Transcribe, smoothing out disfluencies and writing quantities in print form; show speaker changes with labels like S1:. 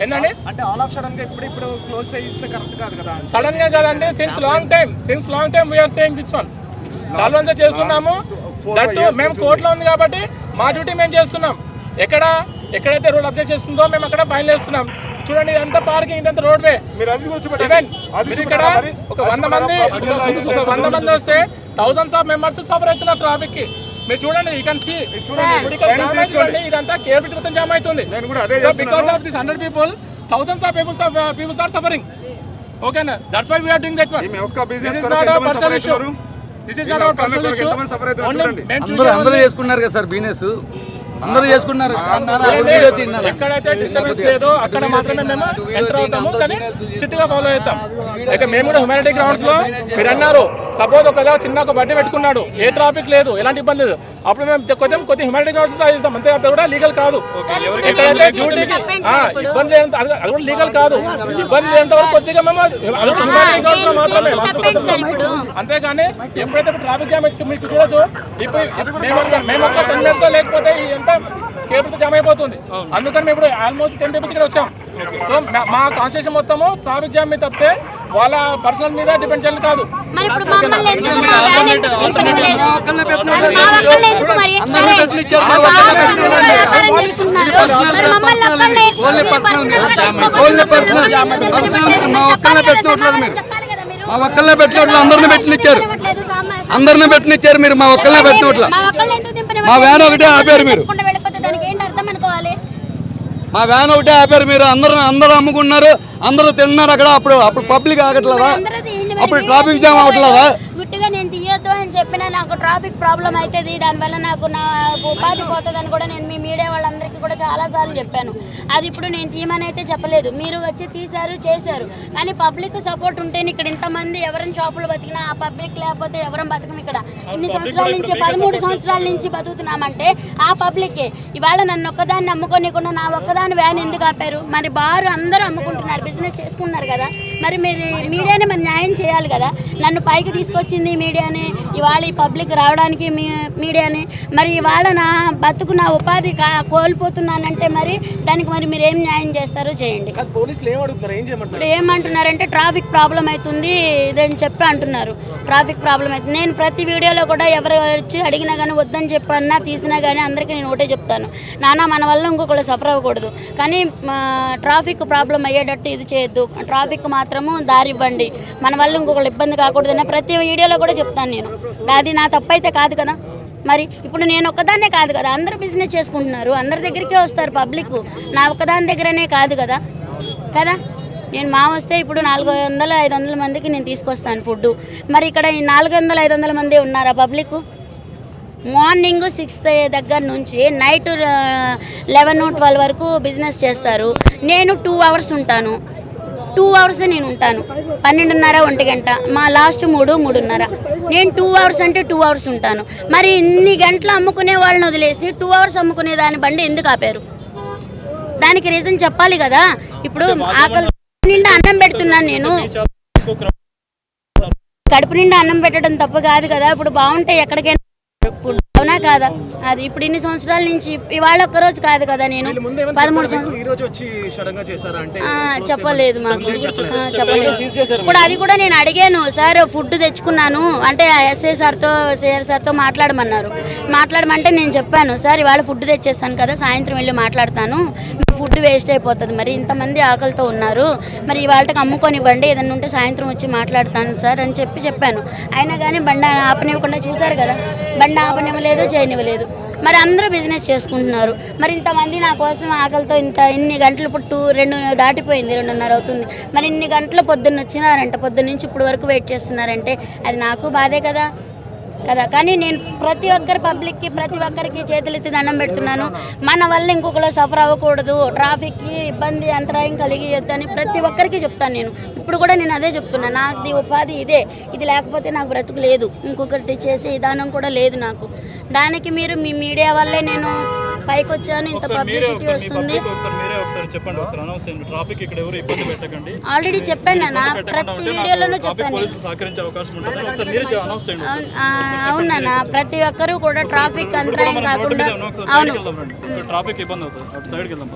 S1: ఏంటండి అంటే all of sudden గా ఇప్పుడు క్లోజ్ చేయిస్తే కరెక్ట్ కాదు కదా. సడన్ గా కదండి, since long time we are saying this one. చాలా రోజులు చేస్తున్నాము. దట్టు మేము కోర్టులో ఉంది కాబట్టి మా డ్యూటీ మేము చేస్తున్నాం. ఎక్కడైతే రోడ్ అబ్జెక్ట్ చేస్తుందో మేము అక్కడ ఫైన్ వేస్తున్నాం. చూడండి ఇదంతా పార్కింగ్, ఇదంతా రోడ్ వే. ఇక్కడ ఒక 100 మంది వస్తే థౌసండ్స్ ఆఫ్ మెంబర్స్ సఫర్ అవుతున్నారు ట్రాఫిక్ కి. మీరు చూడండి, యూ కెన్ సీ ఇదంతా కేబుల్ మొత్తం జామ్ అవుతుంది. Because of this 100 people, thousands of people are suffering. Okay na, that's why we are doing that one. This is not our personal issue.
S2: అందరూ చేసుకున్నారు కదా సార్, బిజినెస్ అందరూ చేసుకున్నారు.
S1: ఎక్కడైతే disturbance లేదో అక్కడ మాత్రమే మేము ఎంటర్ అవుతాము, కానీ స్ట్రిక్ట్ గా ఫాలో అవుతాం. ఇక మేము కూడా హ్యూమానిటీ గ్రౌండ్స్ లో మీరు అన్నారు, సపోజ్ ఒకవేళ చిన్న ఒక బడ్డీ పెట్టుకున్నాడు, ఏ ట్రాఫిక్ లేదు, ఎలాంటి ఇబ్బంది లేదు, అప్పుడు మేము కొద్దిగా హ్యూమానిటీ గ్రౌండ్స్ లో ఇస్తాం. అంతే, అది కూడా లీగల్ కాదు. ఎక్కడైతే డ్యూటీకి ఇబ్బంది అది కూడా లీగల్ కాదు. ఇబ్బంది లేనంత వరకు కొద్దిగా మేము హ్యూమానిటీ గ్రౌండ్స్ లో మాత్రమే. అంతేగాని ఎప్పుడైతే ట్రాఫిక్ జామ్ వచ్చి మీకు చూడొచ్చు, ఇప్పుడు మేము ఒక 10 minutes లో లేకపోతే ఎంత కేబుల్ జామ్ అయిపోతుంది. అందుకని మేము ఇప్పుడు ఆల్మోస్ట్ 10 people ఇక్కడ వచ్చాం. సో మా కాన్స్టిట్యూషన్ మొత్తము ట్రాఫిక్ జామ్ మీద తప్పితే వాళ్ళ పర్సనల్ మీద డిపెండ్ చేయాలి కాదు.
S2: మా ఒక్కళ్ళనే పెట్టినట్లు అందరిని పెట్టినిచ్చారు మీరు. మా ఒక్కళ్ళనే పెట్టినట్లు మా వ్యాన్ ఒకటే ఆపారు మీరు. మా వ్యాన్ ఒకటే ఆపారు మీరు. అందరూ అమ్ముకున్నారు, అందరూ తిన్నారు అక్కడ. అప్పుడు పబ్లిక్ ఆగట్లేదా? అప్పుడు ట్రాఫిక్ జామ్ అవ్వట్లేదా?
S3: గుట్టిగా నేను తీయొద్దు అని చెప్పినా నాకు ట్రాఫిక్ ప్రాబ్లం అవుతుంది, దానివల్ల నాకు నా ఉపాధి పోతుందని కూడా నేను మీ మీడియా వాళ్ళందరికీ కూడా చాలాసార్లు చెప్పాను. అది ఇప్పుడు నేను తీయమని అయితే చెప్పలేదు, మీరు వచ్చి తీశారు చేశారు. కానీ పబ్లిక్ సపోర్ట్ ఉంటేనే ఇక్కడ ఇంతమంది ఎవరైనా షాపులు బతికినా, ఆ పబ్లిక్ లేకపోతే ఎవరం బతకం. ఇక్కడ ఇన్ని సంవత్సరాల నుంచి 13 సంవత్సరాల నుంచి బతుకుతున్నామంటే ఆ పబ్లిక్కే. ఇవాళ నన్ను ఒక్కదాన్ని అమ్ముకోనికుండా నా ఒక్కదాన్ని వ్యాన్ ఎందుకు ఆపారు? మరి బారు అందరూ అమ్ముకుంటున్నారు, బిజినెస్ చేసుకున్నారు కదా. మరి మీరు మీడియానే మరి న్యాయం చేయాలి కదా. నన్ను పైకి తీసుకొచ్చింది మీడియానే, ఇవాళ ఈ పబ్లిక్ రావడానికి మీడియానే. మరి ఇవాళ నా బతుకు నా ఉపాధి కోల్పోతున్నానంటే మరి దానికి మరి మీరు ఏం న్యాయం చేస్తారో చేయండి. ఇప్పుడు ఏమంటున్నారంటే ట్రాఫిక్ ప్రాబ్లం అవుతుంది ఇదని చెప్పి అంటున్నారు. ట్రాఫిక్ ప్రాబ్లం అవుతుంది. నేను ప్రతి వీడియోలో కూడా ఎవరు వచ్చి అడిగినా కానీ వద్దని చెప్పన్నా తీసినా కానీ అందరికీ నేను ఒకటే చెప్తాను, నాన్న మన వల్ల ఇంకొకళ్ళు సఫర్ అవ్వకూడదు, కానీ ట్రాఫిక్ ప్రాబ్లం అయ్యేటట్టు ఇది చేయొద్దు, ట్రాఫిక్ మాత్రము దారి ఇవ్వండి, మన వల్ల ఇంకొకళ్ళు ఇబ్బంది కాకూడదని ప్రతి వీడియోలో కూడా చెప్తాను నేను. అది నా తప్పైతే కాదు కదా. మరి ఇప్పుడు నేను ఒక్కదాన్నే కాదు కదా, అందరూ బిజినెస్ చేసుకుంటున్నారు, అందరి దగ్గరికే వస్తారు పబ్లిక్, నా ఒక్కదాని దగ్గరనే కాదు కదా. నేను మా వస్తే ఇప్పుడు 400-500 మందికి నేను తీసుకొస్తాను ఫుడ్. మరి ఇక్కడ 400-500 మంది ఉన్నారా పబ్లిక్? మార్నింగ్ 6 దగ్గర నుంచి నైట్ 11-12 వరకు బిజినెస్ చేస్తారు. నేను 2 hours ఉంటాను. 2 hours నేను ఉంటాను. 12:30-1 గంట, మా లాస్ట్ 3-3:30. నేను 2 hours అంటే 2 hours ఉంటాను. మరి ఇన్ని గంటలు అమ్ముకునే వాళ్ళని వదిలేసి 2 hours అమ్ముకునే దాని బండి ఎందుకు ఆపారు? దానికి రీజన్ చెప్పాలి కదా. ఇప్పుడు ఆకలి నిండా అన్నం పెడుతున్నాను నేను, కడుపు నిండా అన్నం పెట్టడం తప్పు కాదు కదా. ఇప్పుడు బాగుంటే ఎక్కడికైనా ఫుడ్ అవునా కాదా? అది ఇప్పుడు ఇన్ని సంవత్సరాల నుంచి ఇవాళ ఒక్కరోజు కాదు కదా. నేను 13 చెప్పలేదు మాకు, చెప్పలేదు. ఇప్పుడు అది కూడా నేను అడిగాను, సార్ ఫుడ్ తెచ్చుకున్నాను అంటే ఎస్ఐ సార్తో సిఆర్ సార్తో మాట్లాడమంటే నేను చెప్పాను, సార్ ఇవాళ ఫుడ్ తెచ్చేస్తాను కదా, సాయంత్రం వెళ్ళి మాట్లాడతాను, ఫుడ్ వేస్ట్ అయిపోతుంది, మరి ఇంతమంది ఆకలితో ఉన్నారు, మరి ఇవాళకి అమ్ముకొనివ్వండి, ఏదన్నా ఉంటే సాయంత్రం వచ్చి మాట్లాడతాను సార్ అని చెప్పాను. అయినా కానీ బండి ఆపనివ్వకుండా చూశారు కదా, బండి ఆపనివ్వలేదు, చేయనివ్వలేదు. మరి అందరూ బిజినెస్ చేసుకుంటున్నారు. మరి ఇంతమంది నా కోసం ఆకలితో ఇన్ని గంటలు, ఇప్పుడు 2 దాటిపోయింది, 2:30 అవుతుంది. మరి ఇన్ని గంటలు పొద్దున్న వచ్చినారంటే, పొద్దున్న నుంచి ఇప్పుడు వరకు వెయిట్ చేస్తున్నారంటే అది నాకు బాధే కదా. కానీ నేను ప్రతి ఒక్కరి పబ్లిక్కి ప్రతి ఒక్కరికి చేతులెత్తి దండం పెడుతున్నాను. మన వల్ల ఇంకొకరు సఫర్ అవ్వకూడదు, ట్రాఫిక్కి ఇబ్బంది అంతరాయం కలిగియొద్దని ప్రతి ఒక్కరికి చెప్తాను నేను. ఇప్పుడు కూడా నేను అదే చెప్తున్నాను, నాకు ఉపాధి ఇదే, ఇది లేకపోతే నాకు బ్రతుకు లేదు, ఇంకొకటి చేసే విధానం కూడా లేదు నాకు. దానికి మీరు మీ మీడియా వల్లే నేను పైకి వచ్చాను, ఇంత పబ్లిసిటీ వస్తుంది.
S4: ఒకసారి చెప్పండి, ఒకసారి అనౌన్స్ చేయండి. ట్రాఫిక్ ఇక్కడ ఎవరు ఇబ్బంది పెట్టకండి.
S3: ఆల్రెడీ చెప్పాను అన్న, ప్రతి వీడియోలోనూ చెప్పాను.
S4: పోలీసులు సహకరించే అవకాశం ఉంటుంది. ఒకసారి మీరే అనౌన్స్ చేయండి.
S3: అవునన్నా, ప్రతి ఒక్కరూ కూడా ట్రాఫిక్ అంతరాయం కాకుండా. అవును,
S4: ట్రాఫిక్ ఇబ్బంది అవుతుంది. అటు సైడ్కి వెళ్దాం.